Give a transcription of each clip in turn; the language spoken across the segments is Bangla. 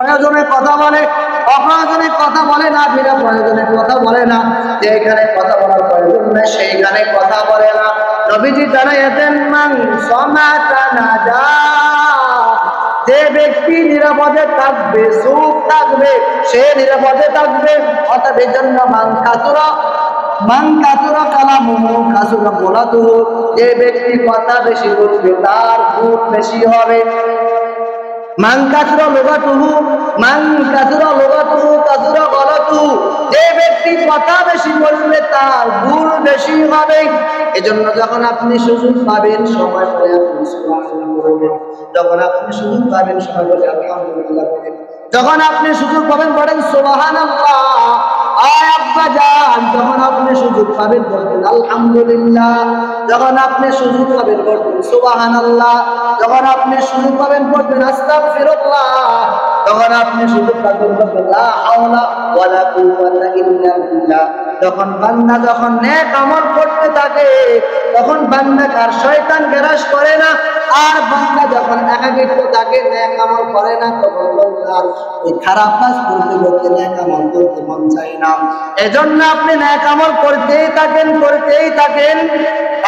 প্রয়োজনে কথা বলে, অপ্রয়োজনে কথা বলে না, বিনা প্রয়োজনে কথা বলে না, যেখানে কথা বলার প্রয়োজন নেই সেইখানে কথা বলে না। নবীজি জানাইতেন মান সামাতা নাজা, যে ব্যক্তি নিরাপদে থাকবে, চুপ থাকবে, সে নিরাপদে থাকবে। অর্থাৎ এই জন্য মান কাসুরা কালামুহু কাসুরা বলাতুহু, যে ব্যক্তি কথা বেশি বলবে তার গুণ বেশি হবে। মান কাসুরা লুগাতুহু কাসুরা গলাতুহু, যে ব্যক্তি কথা বেশি বলবে তার ভুল বেশি হবে। এজন্য যখন আপনি সুযোগ পাবেন সময় করে আপনি সুবহানাল্লাহ বলবেন, যখন আপনি সুযোগ পাবেন সময় করে আলহামদুলিল্লাহ বলবেন, যখন আপনি সুযোগ পাবেন বলেন সুবহানাল্লাহ। আয় আব্বা জান, যখন আপনি সুযোগ পাবেন বলবেন আলহামদুলিল্লাহ, যখন আপনি সুযোগ পাবেন বলবেন সুবহানাল্লাহ, যখন আপনি সুযোগ পাবেন বলবেন আস্তাগফিরুল্লাহ, যখন আপনি সুযোগ পাবেন বলবেন লা হাওলা ওয়ালা কুওয়াতা ইল্লা বিল্লাহ। যখন বান্দা যখন নেক আমল করতে থাকে তখন বান্দা কার শয়তান গ্রাস করে না, আর বান্দা যখন একাকিত্ব থাকে নেক আমল করে না তখন বান্দার এই খারাপ কাজ করতে করতে নেক আমল করতে মন চায় না। এজন্য আপনি নেক আমল করতেই থাকেন।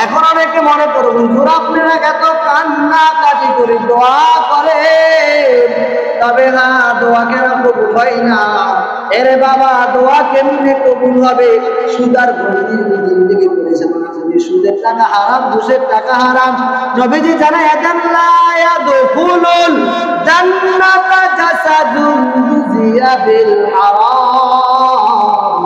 এখন অনেকে মনে করুন হুজুর আপনারা এত কান্নাকাটি করে দোয়া করেন, তবে না দোয়া কেন কবুল হয় না? এরে বাবা, দোয়া কেমনে কবুল হবে? সুদার জিন্দেগি করেছে না, সুদের টাকা হারাম, ঘুষের টাকা হারাম। নবীজি জানায় লা ইয়াদখুলুল জান্নাতা জাসাদুন যুজিয়া বিল হারাম।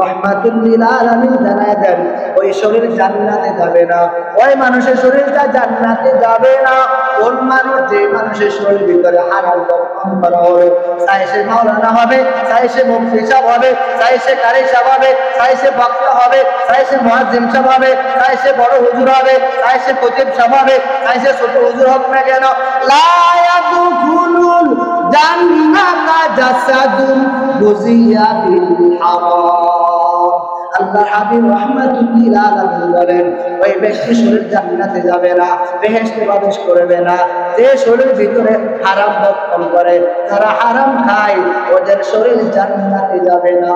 রহমাতুল লিল আলামিন জানায় দেন ওই শরীর জান্নাতে যাবে না, ওই মানুষের শরীরটা জান্নাতে যাবে না। কোন মানুষ? যে মানুষের শরীর ভিতরে হারাম লক্ষণ করা হবে, চাই সে মাওলানা হবে, চাই সে মুফতি সাহেব হবে, চাই সে কারি সাহেব হবে, চাই সে বক্তা হবে, চাই সে মুয়াজ্জিন সাহেব হবে, চাই সে বড় হুজুর হবে, চাই সে খতিব সাহেব হবে, চাই সে ছোট হুজুর হোক না কেন, লা ইয়াদখুলুল জান্নাতা জাসাদুন গুজিয়া বিল হারাম। আল্লাহ হাবিব রাহমাতুল্লিল আলামিন বলেন ওই ব্যক্তি শরীর জান্নাতে যাবে না, বেহেশতে প্রবেশ করবে না যে শরীর ভিতরে হারাম ভক্ষণ করে, যারা হারাম খায় ওদের শরীর জান্নাতে যাবে না।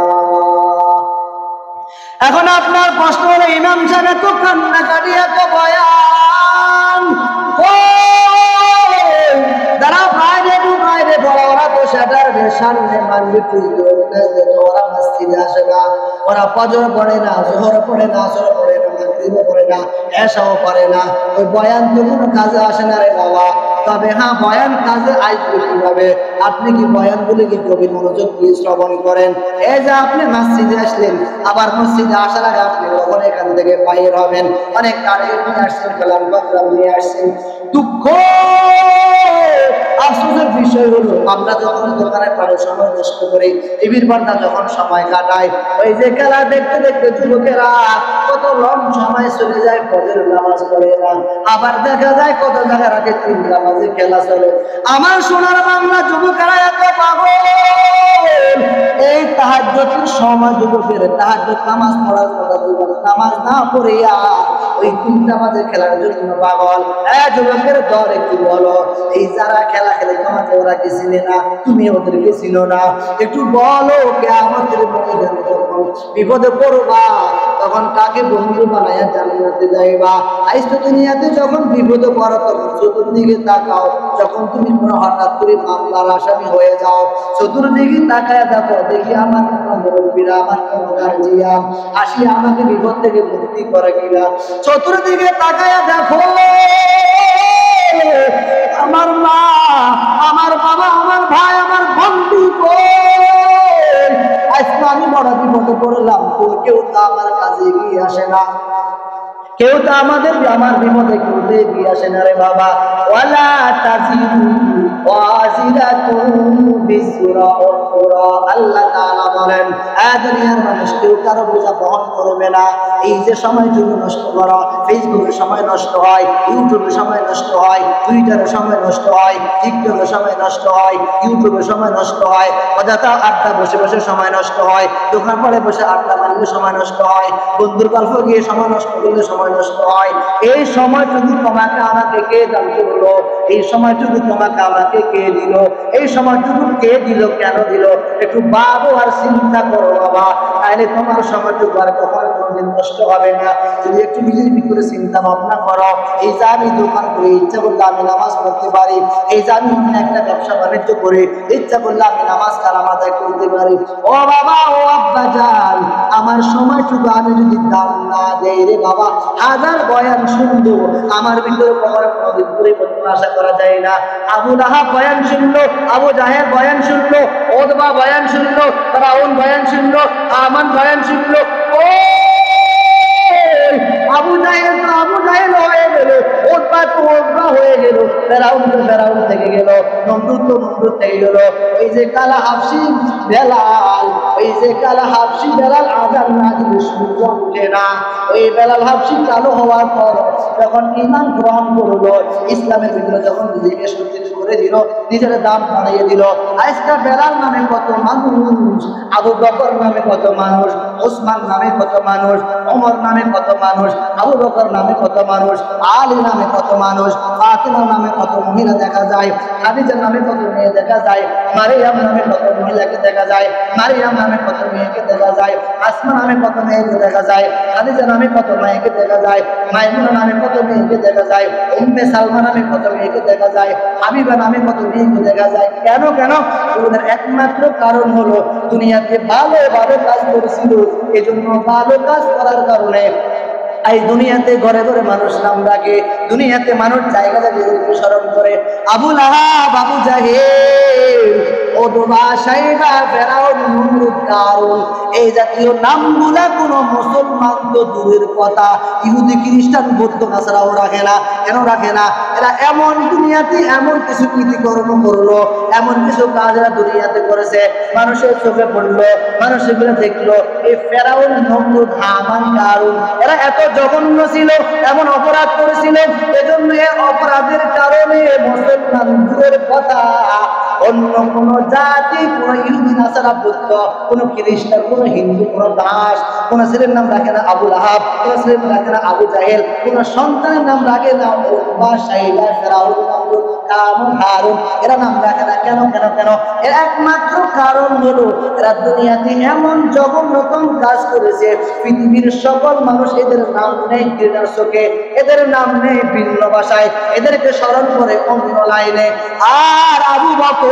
এখন আপনার প্রশ্ন হলো ইমাম সাহেব এত কান্নাকাটি, এত বয়ান, যারা বাইরে বড় ওরা তো সেটার সামনে মানবে পুজো, ওরা মসজিদে আসে না, ওরা ফজর পড়ে না, জোহর পড়ে না, আসর পড়ে না, মাগরিব পড়ে না, এশাও পড়ে না, ওই বয়ান তো কোনো কাজে আসে না রে বাবা। তবে হ্যাঁ, বয়ান কাজে আসবে কিভাবে? আপনি কি বয়ানগুলি কি গভীর মনোযোগ দিয়ে শ্রবণ করেন? এই যে আপনি মসজিদে আসলেন, আবার মসজিদে আসার আগে আপনি কখন এখান থেকে বাইর হবেন, অনেক কারিগর নিয়ে আসছেন, কালাম বাকরাম নিয়ে আসছেন। দুঃখ আফসোসের বিষয় হলো আমরা যখন দোকানে পারে সময় নষ্ট করি, টিভির পর্দা যখন সময় কাটাই, ওই যে খেলা দেখতে দেখতে যুবকেরা কত লং সময় চলে যায়, ফজরের নামাজ পড়ে না, আবার দেখা যায় কত জায়গা রাতে 3 নামাজে খেলা চলে। আমার সোনার বাংলা যুবকেরা এত পাগল, এই তাহাজ্জুদের সময় যুবকের তাহাজ্জুদ নামাজ পড়ার কথা, নামাজ না পড়িয়া ওই 3 নামাজে খেলার জন্য পাগল। যুবকের দল একটু বলো, এই যারা খেলা খেলে তোমাকে ওরা কি চিনে না? তুমি ওদেরকে চিনো না? একটু বলো, কিয়ামতের ময়দানে যখন বিপদে পড়বা তখন কাকে বন্ধু বানায়া জান্নাতে যাইবা? আজ তো দুনিয়াতে যখন বিপদে পড়ো তখন চতুর্দিকে তাকাও, যখন তুমি কোনো হঠাৎ করে মামলার আসামি হয়ে যাও চতুর্দিকে তাকায় দেখো, দেখি আমার কোনো মুরব্বীরা, আমার কোনো গার্জিয়ান আসি আমাকে বিপদ থেকে মুক্তি করে কিনা। চতুর্দিকে তাকায় দেখো আমার মা, আমার বাবা, আমার ভাই, আমার বন্ধু আজকে আমি বড় বিপদে পড়লাম, কেউ তো আমার কাছে এগিয়ে আসে না, কেউ তো আমার বিপদে কেউ তো এগিয়ে আসে না রে বাবা। ওয়ালা তাজিরু ওয়াজিরাতুন বিসরা উখরা, আল্লাহ তাআলা বলেন দুনিয়ার মানুষ কেউ কারো বোঝা বহন করবে না। এই যে সময় জন্য নষ্ট করো, ফেসবুকে সময় নষ্ট হয়, ইউটিউবে সময় নষ্ট হয়, টুইটারে সময় নষ্ট হয়, টিকটকে সময় নষ্ট হয়, ইউটিউবে সময় নষ্ট হয়, অযথা আড্ডা বসে বসে সময় নষ্ট হয়, দোকান পরে বসে আড্ডা মারলে সময় নষ্ট হয়, বন্ধুর গল্প গিয়ে সময় নষ্ট করলে সময় সময় নষ্ট হয়। এই সময়টুকু তোমাকে আমাকে কে দান করলো? এই সময়টুকু তোমাকে আমাকে কে দিল? এই সময়টুকু কে দিল, কেন দিল? একটু ভাবো আর চিন্তা করো বাবা, তাহলে তোমার সময়টুকু আর কখনো কোনদিন নষ্ট হবে না। যদি একটু নিজের ভিতরে চিন্তা ভাবনা করো, এই যে আমি দোকান করি, ইচ্ছা করলে আমি নামাজ পড়তে পারি, এই যে আমি একটা ব্যবসা বাণিজ্য করি, ইচ্ছা করলে আমি নামাজ কালাম আদায় করতে পারি। ও বাবা, ও আব্বা জান, আমার সময়টুকু আমি যদি দাম না দেই রে বাবা, হাজার বয়ান শুনবো, আমার ভিতরে কখনো কোনোদিন পরিবর্তন আশা করা যায় না। আবু লাহাব বয়ান শুনলো, আবু জাহেল বয়ান শুনলো, ওতবা বয়ান শুনলো, ফিরআউন বয়ান শুনলো, হামান বয়ান শুনলো। ও আবু জাহেল তো আবু জাহেল হয়ে গেল, ওতবা তো ওতবা হয়ে গেল, ফিরআউন তো ফিরআউন থেকে গেল, নমরুদ তো নমরুদ থেকে গেল। ওই যে কালা হাবশী বেলাল, ওই যে কালা হাবশী বেলাল আযান না দিলে সূর্য ওঠে না। ওই বেলাল হাবশী কালো হওয়ার পর যখন ঈমান গ্রহণ করলো, ইসলামের ভিতরে যখন নিজেকে সজ্জিত করে দিল, নিজের দাম বাড়িয়ে দিল, আজকে বেলাল নামে কত মানুষ, আবু বকর নামে কত মানুষ, ওসমান নামে কত মানুষ, ওমর নামে কত মানুষ, আবু বকর নামে কত মানুষ, আলী নামে কত মানুষ, ফাতিমা নামে কত মহিলা দেখা যায়, খাদিজা নামে কত মেয়ে দেখা যায়, মারিয়াম নামে কত মহিলাকে দেখা যায়, মারিয়াম নামে কত মেয়েকে দেখা যায়, আসমা নামে কত মেয়েকে দেখা যায়, খাদিজা নামে কত মেয়েকে দেখা যায়, মাইমুনা নামে কত মেয়েকে দেখা যায়, উম্মে সালমা নামে কত মেয়েকে দেখা যায়, হাবিবা নামে কত মেয়েকে দেখা যায়। কেন কেন? ওদের একমাত্র কারণ হলো দুনিয়াতে ভালোভাবে কাজ করেছিল, এজন্য ভালো কাজ করার কারণে এই দুনিয়াতে ঘরে ঘরে মানুষ নাম রাখে, দুনিয়াতে মানুষ জায়গা জায়গায় স্মরণ করে। আবু লাহাব, আবু জাহেল, ওতবা, সাইবা, ফিরআউন, নমরুদ, কারুন, এই জাতীয় নামগুলা কোনো মুসলমান তো দূরের কথা, ইহুদি, খ্রিস্টান, বৌদ্ধ, নাসারাও রাখে না। কেন রাখে না? এরা এমন দুনিয়াতে এমন কিছু কৃতিকর্ম করলো, এমন কিছু কাজ এরা দুনিয়াতে করেছে, মানুষের চোখে পড়লো, মানুষ এগুলো দেখলো। এই ফিরআউন, নমরুদ, হামান, কারুন, এরা এত জঘন্য ছিল, এমন অপরাধ করেছিল, এজন্য এই অপরাধের কারণে মুসলমান দূরের কথা, অন্য কোন জাতি, কোন ইহুদি, নাসারা, বৌদ্ধ, কোন খ্রিস্টান, কোন হিন্দু, কোন দাস, কোন ছেলের নাম রাখে না আবু লাহাব, কোন ছেলের নাম রাখে না আবু জাহেল, কোন সন্তানের নাম রাখে না ওতবা, সাইবা, ফিরআউন, নমরুদ, কারুন, হারুন, এরা নাম রাখে না। কেন কেন কেন? এর একমাত্র কারণ হলো এরা দুনিয়াতে এমন জঘন্যতম কাজ করেছে, পৃথিবীর সকল মানুষ এদের নাম নেই ঘৃণার চোখে, এদের নাম নেই ভিন্ন ভাষায়, এদেরকে স্মরণ করে অন্য লাইনে। আর আবু বকর,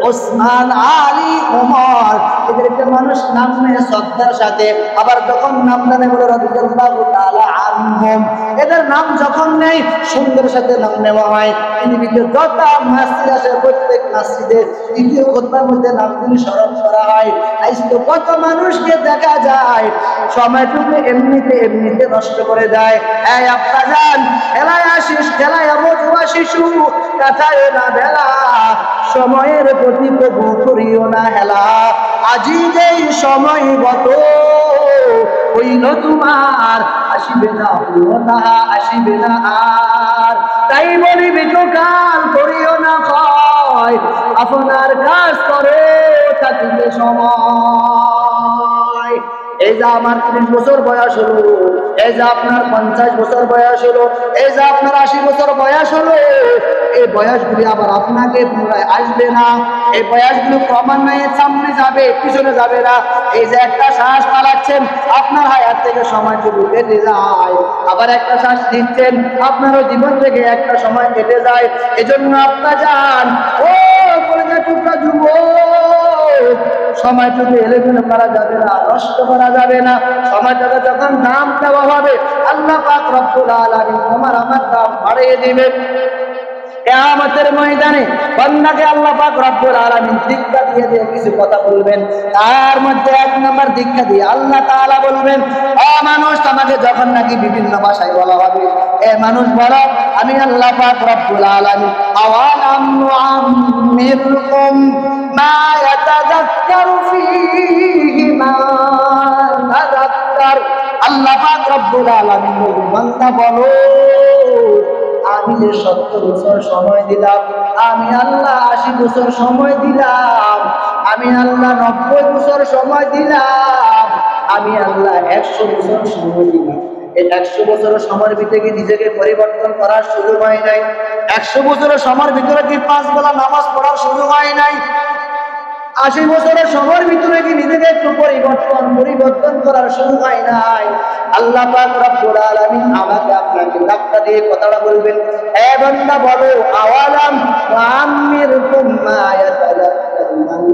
ওসমান, আলী, ওমর, এদেরকে মানুষ নাম নেয় শ্রদ্ধার সাথে, আবার যখন নাম জানে বলে রাদিয়াল্লাহু তাআলা আনহুম, এদের নাম যখন নেই সুন্দর সাথে নাম নেওয়া হয়। পৃথিবীতে যত মসজিদ আছে প্রত্যেক মসজিদে দ্বিতীয় খুতবার মধ্যে নাম দিয়ে স্মরণ করা হয়। আজ তো কত মানুষকে দেখা যায় সময়টুকু এমনিতে নষ্ট করে দেয়। এই আব্বা জান, খেলায় আসিস, খেলায় মজুয়া শিশু, কাটায় না বেলা, সময়ের প্রতি প্রভু করিও না হেলা, আজি যেই সময় গত হইল তোমার, আসিবে না, হইল তাহা আসিবে না আর, তাই বলিবি তো কাল করিও না ভয়, আপনার কাজ করো থাকিবে সময়। এই যে আমার 30 বছর বয়স হলো, এই যে আপনার 50 বছর বয়স হলো, এই যে আপনার 80 বছর বয়স হলো, এই বয়সগুলি আবার আপনাকে পুনরায় আসবে না। এই বয়সগুলো ক্রমান্বয়ে সামনে যাবে, পিছনে যাবে না। এই যে একটা শ্বাস চালাচ্ছেন, আপনার হায়াত থেকে সময়টুকু কেটে যায়, আবার একটা শ্বাস দিচ্ছেন, আপনারও জীবন থেকে একটা সময় কেটে যায়। এজন্য আপনা যান, ও কলেজের টুকরা যুবক, সময়টুকু এলোমেলো করা যাবে না, নষ্ট করা যাবে না। সময়টাকে যখন দাম দেওয়া হবে, আল্লাহ পাক রব্বুল আলামিন তোমার আমার দাম বাড়িয়ে দিবেন। কিয়ামতের ময়দানে বান্দাকে আল্লাহ পাক রব্বুল আলামিন দীক্ষা দিয়ে কিছু কথা বলবেন। তার মধ্যে 1 নম্বর দীক্ষা দিয়ে আল্লাহ তাআলা বলবেন, ও মানুষ, তোমাকে যখন নাকি বিভিন্ন ভাষায় বলা হবে, এ মানুষ বলো, আমি আল্লাহ পাক রব্বুল আলামিন আওয়ালাম নুআম্মিরকুম মা ইয়াতাযাক্কারু ফীহি মান তাযাক্কার। আল্লাহ পাক রব্বুল আলামিন বলবেন, বান্দা বলো, আমি যে 70 বছর সময় দিলাম, আমি আল্লাহ 80 বছর সময় দিলাম, আমি আল্লাহ 90 বছর সময় দিলাম, আমি আল্লাহ 100 বছর সময় দিলাম, এই 100 বছরের সময়ের ভিতরে কি নিজেকে পরিবর্তন করার সুযোগ হয় নাই? 100 বছরের সময়ের ভিতরে কি 5 বেলা নামাজ পড়ার সুযোগ হয় নাই? 80 বছরের সময়ের ভিতরে কি নিজেকে একটু পরিবর্তন করার সুযোগ হয় নাই? আল্লাহ পাক রব্বুল আলামিন আমাকে আপনাকে ধাক্কা দিয়ে কথাটা বলবেন, এ বান্দা বলো, আওয়ালাম ওয়াআমিরকুম মা ইয়াতাযাক্কারু মান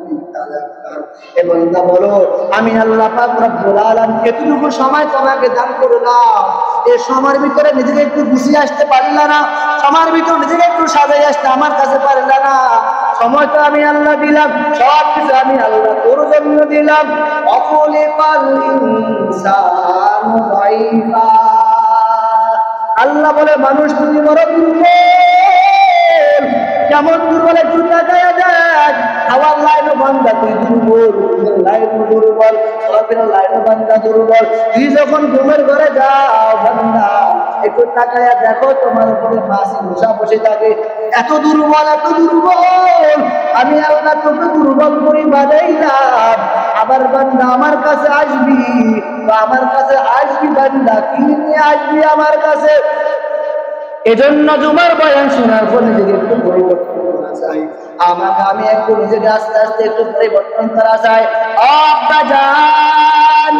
ইয়াতাযাক্কার। এ বান্দা বলো, আমি আল্লাহ পাক রব্বুল আলামিন এতটুকু সময় তোমাকে দান করলাম, এই সময়ের ভিতরে নিজেকে একটু গুছিয়ে আসতে পারলা না? সময়ের ভিতরে নিজেকে একটু সাজাই আসতে আমার কাছে পারলা না? সময় তো আমি আল্লাহ দিলাম, সব কিছু আমি আল্লাহ তোর জন্য দিলাম। অকুলিকাল ইনসানু দাইফা। আল্লাহ বলে, মানুষ তুমি বড় দুর্বল। কেমন দুর্বল একটু তাকায়া দেখ। আমার লাইনও বান্দা তুই দুর্বল, লাইনও দুর্বল, সবের লাইনও বান্দা দুর্বল। তুই যখন ঘুমের ঘরে যাও বান্দা, একটু তাকায়া দেখো তোমার উপরে মাছি মশা বসে থাকে। এত দুর্বল, এত দুর্বল। আমি আল্লাহ তোকে দুর্বল করে বানাইলাম। আবার বান্দা আমার কাছে আসবি, বা আমার কাছে আসবি বান্দা, কি নিয়ে আসবি আমার কাছে? এজন্য জুমার বয়ান শোনার পর নিজেকে একটু পরিবর্তন করা যায়। আমি একটু নিজেকে আস্তে আস্তে একটু পরিবর্তন করা যায়। আব্বা জান,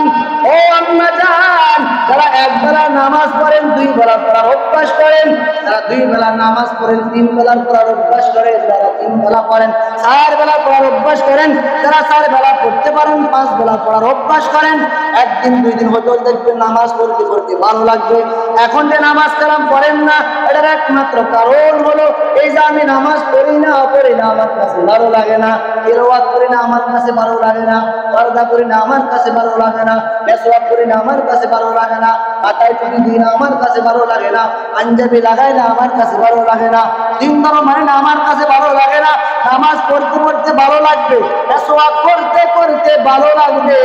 ও আম্মা জান, যারা একবেলা নামাজ পড়েন, 2 বেলা পড়ার অভ্যাস করেন, যারা 2 বেলা নামাজ পড়েন, 3 বেলা পড়ার অভ্যাস করেন, যারা 3 বেলা পড়েন, 4 বেলা পড়ার অভ্যাস করেন, যারা 4 বেলা পড়তে পারেন, 5 বেলা পড়ার অভ্যাস করেন, একদিন 2 দিন হয়তো দেখবেন নামাজ পড়তে পড়তে ভালো লাগবে। এখন যে নামাজ কালাম পড়েন না, এটার একমাত্র কারণ হলো এই যে আমি নামাজ পড়ি না আমার কাছে ভালো লাগে না, তিলাওয়াত করি না আমার কাছে ভালো লাগে না, পর্দা করি না আমার কাছে ভালো লাগে না, মেসওয়াক করি না আমার কাছে ভালো লাগে না, মাথায় টুপি দিই না আমার কাছে ভালো লাগে না, পাঞ্জাবি লাগাই না আমার কাছে ভালো লাগে না, দিন ধর্ম মানে না আমার কাছে ভালো লাগে না। নামাজ পড়তে পড়তে ভালো লাগবে, মেসওয়াক করতে করতে ভালো লাগবে,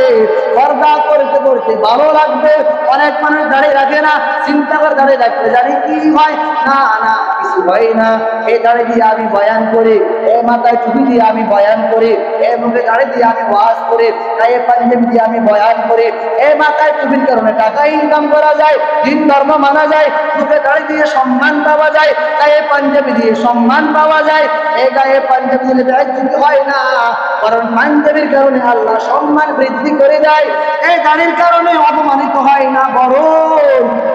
পর্দা করতে করতে ভালো লাগবে। অনেক মানুষ দাঁড়িয়ে রাখে না, চিন্তা করে দাঁড়িয়ে রাখতে জানি কি হয়? না না, কিছু হয় না। এই দাঁড়িয়ে দিয়ে আমি বয়ান করি, এ মাথায় টুপি দিয়ে আমি বয়ান করি, এ মুখে দাঁড়িয়ে দিয়ে আমি ওয়াজ করি, গায়ে পাঞ্জাবি দিয়ে আমি বয়ান করি, এ মাথায় টুপির কারণে টাকা ইনকাম করা যায়, দিন ধর্ম মানা যায়, মুখে দাঁড়িয়ে দিয়ে সম্মান পাওয়া যায়, গায়ে পাঞ্জাবি দিয়ে সম্মান পাওয়া যায়। এই গায়ে পাঞ্জাবি দিলে বেইজ্জতি হয় না, কারণ পাঞ্জাবির কারণে আল্লাহ সম্মান বৃদ্ধি করে দেয়। এই দাড়ির কারণে অপমানিত হয় না, বরং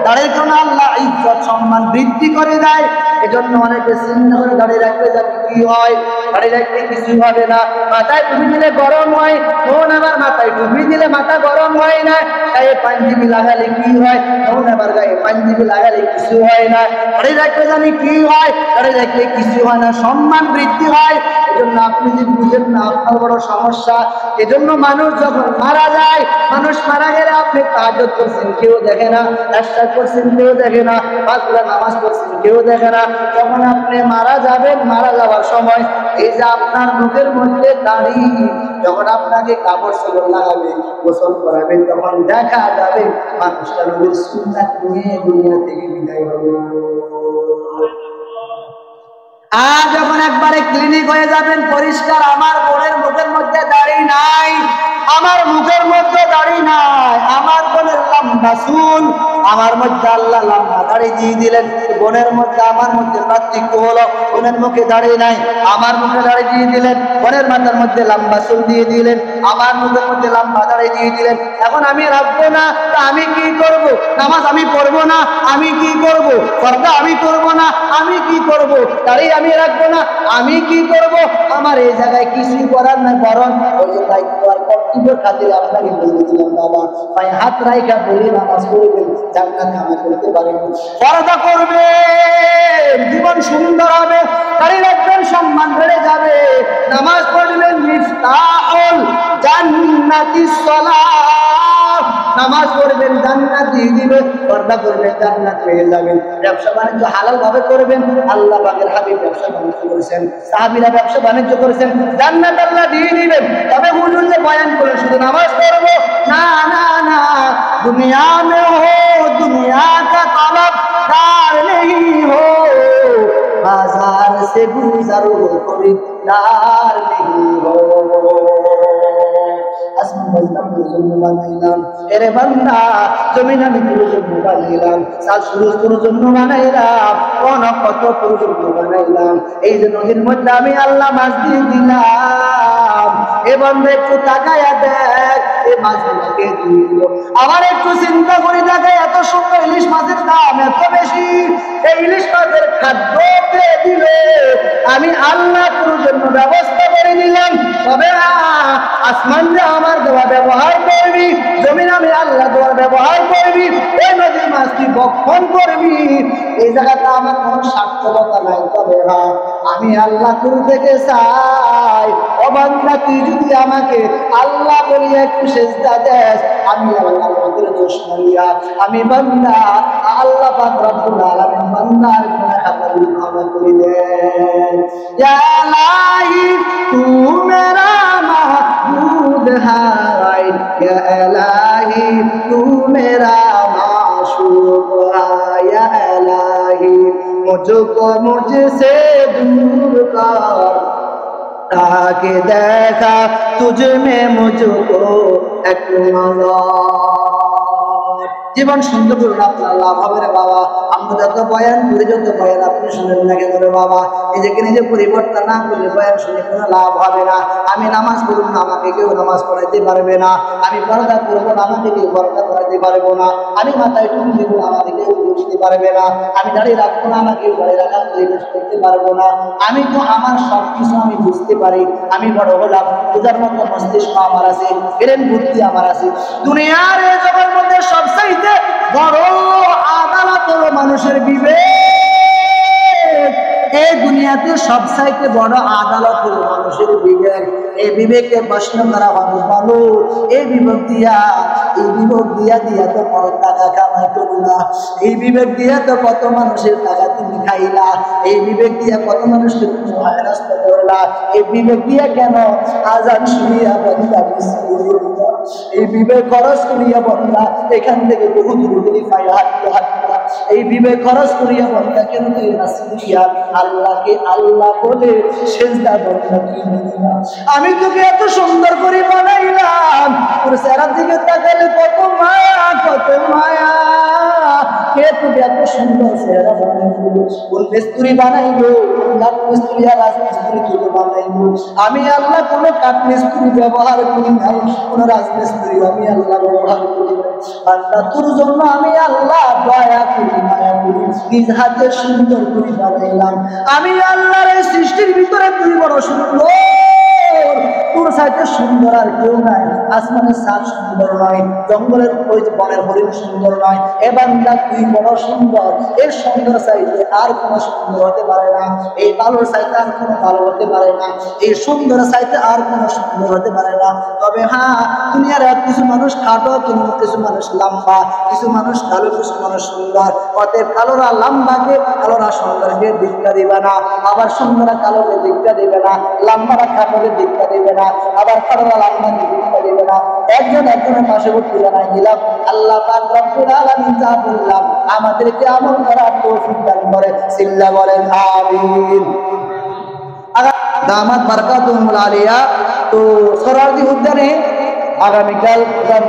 দাড়ির কারণে আল্লাহ ইজ্জত সম্মান বৃদ্ধি করে দেয়। এজন্য অনেকে চিন্তা করে দাঁড়িয়ে রাখতে যাবে কি হয়, দাঁড়িয়ে রাখতে কিছু হবে না। মাথায় টুপি দিলে গরম হয়, তখন আবার মাথায় টুপি দিলে মাথা গরম হয় না। গায়ে পাঞ্জাবি লাগালে কি হয়, তখন আবার গায়ে পাঞ্জাবি লাগালে কিছু হয় না। দাঁড়িয়ে রাখতে জানি কি হয়, দাঁড়িয়ে রাখলে কিছু হয় না, সম্মান বৃদ্ধি হয়। এজন্য আপনি যে বুঝেন না আপনার বড় সমস্যা। এজন্য মানুষ যখন মারা যায়, মানুষ মারা গেলে আপনি তাহাজ্জুদ করছেন কেউ দেখে না, ইশরাক করছেন কেউ দেখে না, 5 ওয়াক্ত নামাজ পড়ছেন কেউ দেখে না। যখন আপনি মারা যাবেন, মারা যাওয়ার সময় এই যে আপনার মুখের মধ্যে দাড়ি, যখন আপনাকে কাপড় চোপড় লাগাবে, গোসল করাবেন, তখন দেখা যাবে মানুষটা নবীর সুন্নাত নিয়ে দুনিয়া থেকে বিদায় হবে। আর যখন একবারে ক্লিনিক হয়ে যাবেন, পরিষ্কার, আমার বোনের মুখের মধ্যে দাড়ি নাই, আমার মুখের মধ্যে দাড়ি নাই, আমার বোনের লম্বা চুল, আমার মধ্যে আল্লাহ লম্বা দাড়ি দিয়ে দিলেন। বোনের মধ্যে আমার মধ্যে পার্থক্য হলো, বোনের মুখে দাড়ি নাই, আমার মুখে দাড়ি দিয়ে দিলেন। বোনের মাথার মধ্যে লম্বা চুল দিয়ে দিলেন, আমার মুখের মধ্যে লম্বা দাড়ি দিয়ে দিলেন। এখন আমি রাখবো না, তা আমি কি করব? নামাজ আমি পড়বো না, আমি কি করব? পর্দা আমি করবো না, আমি কি করব? দাড়ি আমি রাখবো না, আমি কি করব? আমার এই জায়গায় কিছুই করার নাই, বরং ওই যে দায়িত্ব আর কর্তব্যের খাতিরে আপনাকে বলেছিলাম, বাবা পায়ে হাত রাইখা বলি নামাজ পড়বেন, জান্নাতে আমল করতে পারেন, পর্দা করবেন, জীবন সুন্দর হবে, দাড়ি রাখবেন, সম্মান বেড়ে যাবে, নামাজ পড়বেন, মিফতাহুল জান্নাতিস সালাত, নামাজ পড়বেন জান্নাত দিয়ে দিবে, পর্দা করবেন জান্নাত পেয়ে যাবেন। ব্যবসা বাণিজ্য হালাল ভাবে করবেন, আল্লাহ পাকের হাবিব ব্যবসা বাণিজ্য করেছেন, সাহাবীরা ব্যবসা বাণিজ্য করেছেন, জান্নাত আল্লাহ দিয়ে দিবেন। তবে হুজুর যে বয়ান করে শুধু নামাজ পড়বো, না না না, দুনিয়া মে হো দুনিয়া কা তলব দার নেহি হো, বাজার সে গুজর খরিদার নেহি হো। বললাম তোর জন্য বানাইলাম, এরে বান্দা জমিন আমি তোর জন্য বানাইলাম, চাল সুরজ তোর জন্য বানাইলাম, কত তোর জন্য বানাইলাম, এই যে নদীর মধ্যে আমি আল্লাহ মাছ দিয়ে দিলাম। এ বান্দা একটু তাকায়া দেখ এই মাছগুলোকে দিয়ে দিল। আবার একটু চিন্তা করে দেখে এত সুন্দর ইলিশ মাছের দাম এত বেশি, এই ইলিশ মাছের খাদ্য পেয়ে দিলে আমি আল্লাহ তোর জন্য ব্যবস্থা করে দিলাম। তবে আসমান যে আমার দেওয়া ব্যবহার করবি, জমিন আমি আল্লাহ দেওয়া ব্যবহার করবি, এই নদীর মাছ তুই বক্ষণ করবি, এই জায়গাটা আমার কোনো স্বার্থকতা নাই। তবে আমি আল্লাহ তোর থেকে চাই ও বান্দা তুই যদি আমাকে আল্লাহ বলিয়া একটু সেজদা দেস, আমি আল্লাহ তোর দোষ করিয়া আমি বান্দা আল্লাহ পাক রব্বুল আলামিন বান্দার গুনাহগুলো ক্ষমা করে দেন। ইয়া ইলাহি তু মেরা মাহবুব হায়, ইয়া ইলাহি তু মেরা মাশূক হায়, ইয়া ইলাহি मुझको मुझसे दूर कर, ताकि देखा तुझ में मुझको एक नज़र। জীবন সুন্দর করুন, আপনার লাভ হবে রে বাবা। আমরা যত বয়ান করি, যত বয়ান আপনি শুনেন না কেন রে বাবা, নিজেকে নিজে পরিবর্তন না করলে বয়ান শুনে কোনো লাভ হবে না। আমি নামাজ পড়ব না, আমাকে কেউ নামাজ পড়াইতে পারবে না। আমি পর্দা করবো না, আমাকে কেউ পর্দা করাইতে পারবো না। আমি মাথায় টুপি দেব না, আমাকে কেউ বুঝতে পারবে না। আমি দাঁড়িয়ে রাখবো না, আমাকে কেউ দাঁড়িয়ে রাখার পরিবেশ করতে পারবো না। আমি তো আমার সব কিছু আমি বুঝতে পারি। আমি বড় হলাম, বোঝার মতো মস্তিষ্ক আমার আছে, ব্রেন বুদ্ধি আমার আছে। দুনিয়ার এই জগতের মধ্যে সবচেয়ে বড় আদালত হলো মানুষের বিবেক। এই দুনিয়াতে সবচাইতে বড় আদালত হলো মানুষের বিবেক। এই বিবেককে প্রশ্ন করা হবে, বলো এই বিবেক দিয়া তো বড় টাকা কামাই করলা, এই বিবেক দিয়া তো কত মানুষের টাকা তুমি খাইলা, এই বিবেক দিয়া কত মানুষকে তুমি হেনস্থ করলা, এই বিবেক দিয়া কেন আজান শুনিয়া বন্ধা এই বিবেক খরচ করিয়া বন্ধা এখান থেকে বহু দূরে পাই হাঁটতে হাঁটতে, এই বিবেক খরচ করিয়া বন্ধা কেন তুই নাসিয়া আল্লাহকে আল্লাহ বলে সেজদা বন্ধা তুই দিলা। আমি তোকে এত সুন্দর করে বানাইলাম, তোর চেহারার দিকে তাকালে কত মায়া কত মায়া। কে তোকে এত সুন্দর চেহারা বানাইলো, কোন মিস্ত্রি বানাইলো, কাঠ মিস্ত্রি আর রাজমিস্ত্রি তোকে বানাইলো। আমি আল্লাহ কোনো কাঠ মিস্ত্রি ব্যবহার করি নাই, কোন রাজমিস্ত্রি আমি আল্লাহ ব্যবহার করি নাই। আল্লাহ তোর জন্য আমি আল্লাহ দয়া করি মায়া করি, নিজ হাতে সুন্দর করে বানাইলাম। আমি আল্লাহর এই সৃষ্টির ভিতরে তুই বড় সুন্দর, তোর সাইতে সুন্দর আর কেউ নাই। আসমানের চাঁদ সুন্দর নয়, জঙ্গলের ওই বনের হরিণ সুন্দর নয়, এবার তুই বড় সুন্দর। এর সুন্দর চাইতে আর কোনো সুন্দর হতে পারে না, এই ভালোর চাইতে আর কোনো ভালো হতে পারে না, এই সুন্দর চাইতে আর কোনো সুন্দর হতে পারে না। তবে হ্যাঁ, দুনিয়ার কিছু মানুষ খাটো, কিছু মানুষ লম্বা, কিছু মানুষ কালো, কিছু মানুষ সুন্দর। অতএব কালোরা লম্বাকে, কালোরা সুন্দরকে দীক্ষা দিবে না, আবার সুন্দরা কালোকে দীক্ষা দিবে না, লম্বারা খাটোকে দীক্ষা দিবে না, আবার কালোরা লম্বাকে দীক্ষা দিবে না। একজন একজনের পাশে ভর্তি জানাই দিলাম। আল্লাহ পাক রব্বুল আলামিন যা বললাম আমাদেরকে আমল করার তৌফিক দান করে, সিল্লা বলেন আমিন। দামাত বারাকাতুহুল আলিয়া। তো সোহরাওয়ার্দী উদ্যানে আগামীকাল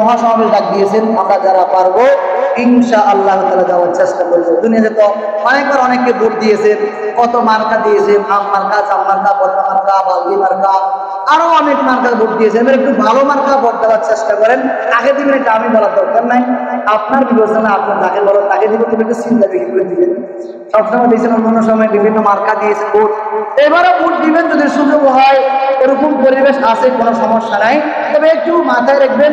মহাসমাবেশ ডাক দিয়েছেন। আমরা যারা পারবো ইনশাআল্লাহ তাআলা যাওয়ার চেষ্টা করবো। দুনিয়াতে তো অনেকবার অনেকে ভোট দিয়েছেন, কত মার্কা দিয়েছেন, আম মার্কা, জাম মার্কা, বর্তা মার্কা, বালদি মার্কা, আরো অনেক মার্কা ভোট দিয়েছেন। এবার একটু ভালো মার্কা ভোট দেওয়ার চেষ্টা করেন। তাকে দিবেন, এটা আমি বলার দরকার নাই, আপনার বিবেচনা, আপনার তাকে বলো, তাকে দিবেন, তুমি একটু চিন্তা বেশি করে দিবেন। সবসময় দিয়েছেন, অন্য সময় বিভিন্ন মার্কা দিয়েছে ভোট, এবারও ভোট দিবেন যদি সুযোগ হয়, এরকম পরিবেশ আছে, কোনো সমস্যা নাই। তবে একটু মাথায় রাখবেন,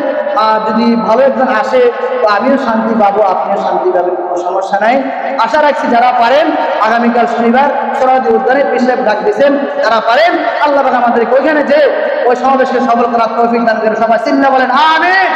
যদি ভালো একজন আসে তো আমিও শান্তি পাবো, আপনিও শান্তি পাবেন, কোনো সমস্যা নাই। আশা রাখছি যারা পারেন আগামীকাল শনিবার সোহরাওয়ার্দী উদ্যানে পীর সাহেব ডাক দিয়েছেন, যারা পারেন আল্লাহ পাক আমাদেরকে ওইখানে যে ওই সমাবেশকে সফল করার তৌফিক দান করেন। সবাই চিল্লা বলেন আমিন।